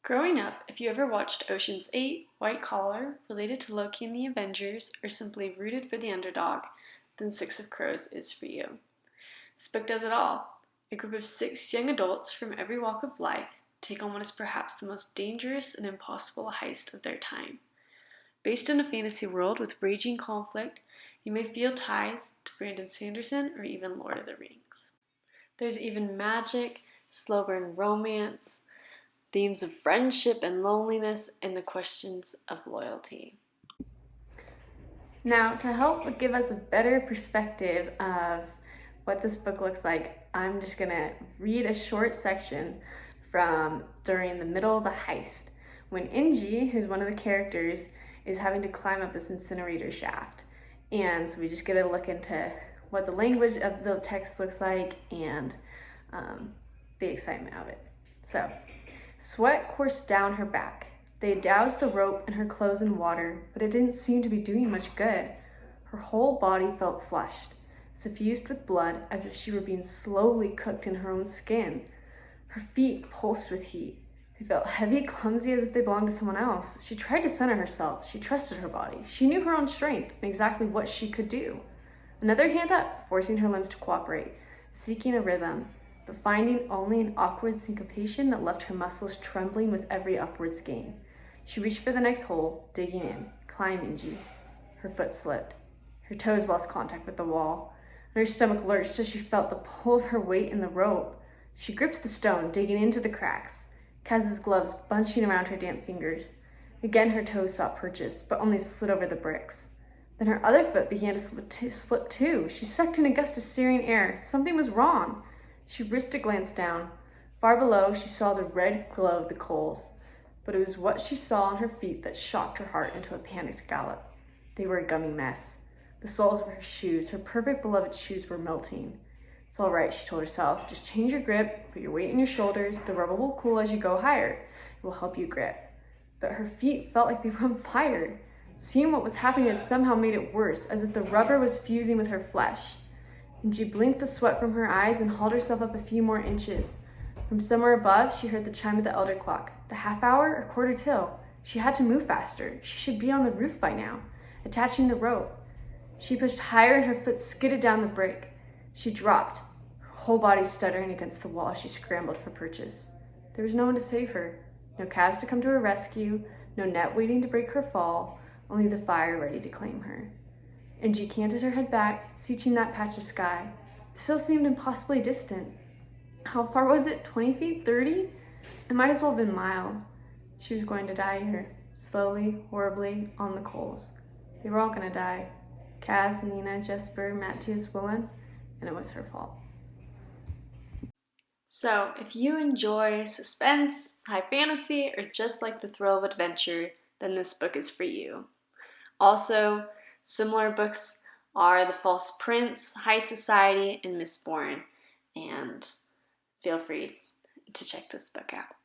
Growing up, if you ever watched Ocean's 8, White Collar, related to Loki and the Avengers, or simply rooted for the underdog, then Six of Crows is for you. This book does it all. A group of 6 young adults from every walk of life take on what is perhaps the most dangerous and impossible heist of their time. Based in a fantasy world with raging conflict, you may feel ties to Brandon Sanderson or even Lord of the Rings. There's even magic, slow burn romance, themes of friendship and loneliness, and the questions of loyalty. Now, to help give us a better perspective of what this book looks like, I'm just gonna read a short section from during the middle of the heist, when Inji, who's one of the characters, is having to climb up this incinerator shaft. And so we just get a look into what the language of the text looks like and the excitement of it. So, sweat coursed down her back. They doused the rope and her clothes in water, but it didn't seem to be doing much good. Her whole body felt flushed, suffused with blood as if she were being slowly cooked in her own skin. Her feet pulsed with heat. They felt heavy, clumsy, as if they belonged to someone else. She tried to center herself. She trusted her body. She knew her own strength and exactly what she could do. Another hand up, forcing her limbs to cooperate, seeking a rhythm, but finding only an awkward syncopation that left her muscles trembling with every upwards gain. She reached for the next hole, digging in. Climb, Inji. Her foot slipped. Her toes lost contact with the wall, and her stomach lurched as she felt the pull of her weight in the rope. She gripped the stone, digging into the cracks, Kaz's gloves bunching around her damp fingers. Again her toes sought purchase, but only slid over the bricks. Then her other foot began to slip too. She sucked in a gust of searing air. Something was wrong. She risked a glance down. Far below, she saw the red glow of the coals, but it was what she saw on her feet that shocked her heart into a panicked gallop. They were a gummy mess. The soles of her shoes, her perfect beloved shoes, were melting. It's all right, she told herself. Just change your grip, put your weight in your shoulders. The rubber will cool as you go higher. It will help you grip. But her feet felt like they were on fire. Seeing what was happening had somehow made it worse, as if the rubber was fusing with her flesh. And she blinked the sweat from her eyes and hauled herself up a few more inches. From somewhere above, she heard the chime of the elder clock. The half hour or quarter till. She had to move faster. She should be on the roof by now, attaching the rope. She pushed higher and her foot skidded down the brick. She dropped, her whole body stuttering against the wall as she scrambled for purchase. There was no one to save her. No Kaz to come to her rescue, no net waiting to break her fall, only the fire ready to claim her. Inji canted her head back, seeking that patch of sky. It still seemed impossibly distant. How far was it? 20 feet? 30? It might as well have been miles. She was going to die here, slowly, horribly, on the coals. They were all going to die. Kaz, Nina, Jesper, Matthias, Willen, and it was her fault. So, if you enjoy suspense, high fantasy, or just like the thrill of adventure, then this book is for you. Also, similar books are The False Prince, High Society, and Mistborn, and feel free to check this book out.